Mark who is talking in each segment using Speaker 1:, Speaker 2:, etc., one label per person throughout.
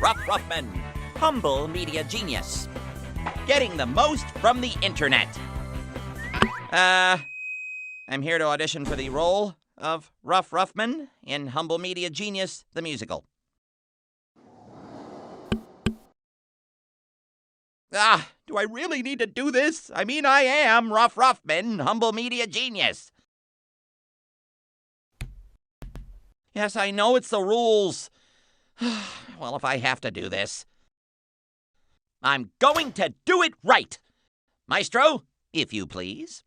Speaker 1: Rough Ruffman, humble media genius. Getting the most from the internet. I'm here to audition for the role of Rough Ruffman in Humble Media Genius, the musical. Do I really need to do this? I mean, I am Rough Ruffman, Humble Media Genius. Yes, I know it's the rules. Well, if I have to do this, I'm going to do it right. Maestro, if you please.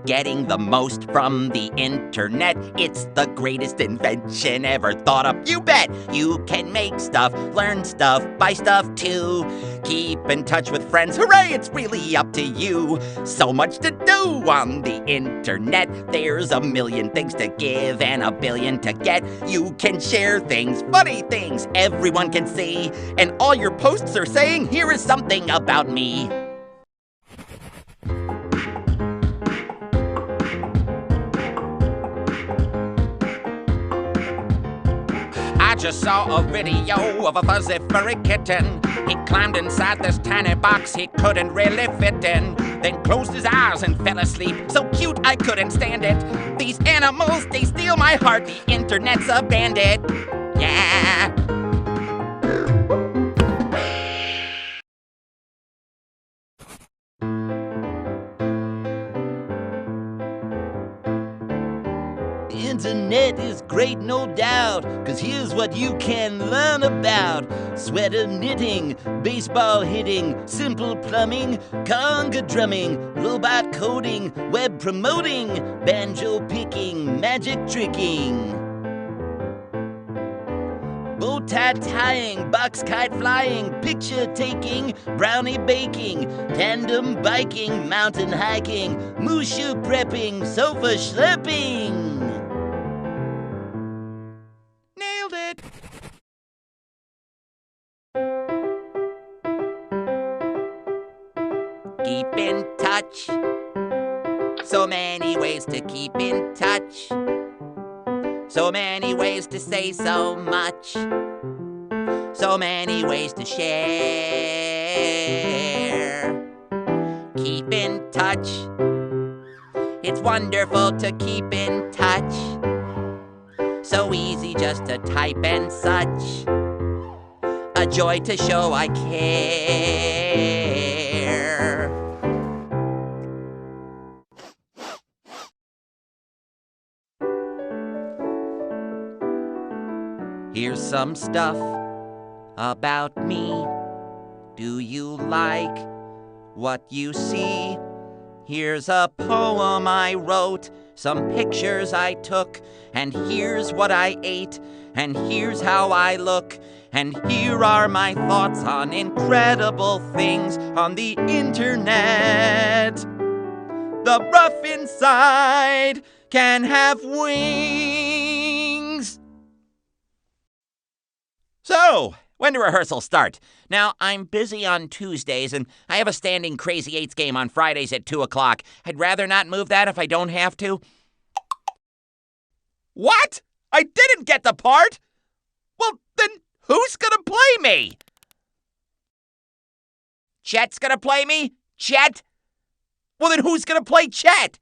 Speaker 1: Getting the most from the internet, it's the greatest invention ever thought of. You bet! You can make stuff, learn stuff, buy stuff too. Keep in touch with friends, hooray, it's really up to you. So much to do on the internet. There's a million things to give and a billion to get. You can share things, funny things everyone can see. And all your posts are saying, here is something about me. I just saw a video of a fuzzy furry kitten. He climbed inside this tiny box he couldn't really fit in. Then closed his eyes and fell asleep. So cute I couldn't stand it. These animals, they steal my heart. The internet's a bandit. Yeah. Internet is great, no doubt, 'cause here's what you can learn about. Sweater knitting, baseball hitting, simple plumbing, conga drumming, robot coding, web promoting, banjo picking, magic tricking. Bow tie tying, box kite flying, picture taking, brownie baking, tandem biking, mountain hiking, mushu prepping, sofa schlepping. Nailed it! Keep in touch. So many ways to keep in touch. So many ways to say so much. So many ways to share. Keep in touch. It's wonderful to keep in touch. So easy just to type and such. A joy to show I care. Here's some stuff about me. Do you like what you see? Here's a poem I wrote, some pictures I took, and here's what I ate, and here's how I look, and here are my thoughts on incredible things on the internet. The rough inside can have wings. So, when do rehearsals start? Now, I'm busy on Tuesdays, and I have a standing Crazy Eights game on Fridays at 2 o'clock. I'd rather not move that if I don't have to. What? I didn't get the part? Well, then who's gonna play me? Chet's gonna play me? Chet? Well, then who's gonna play Chet?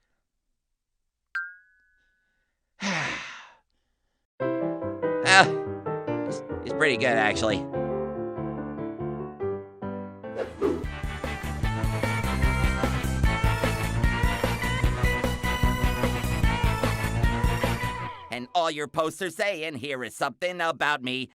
Speaker 1: He's pretty good, actually. And all your posts are saying, here is something about me.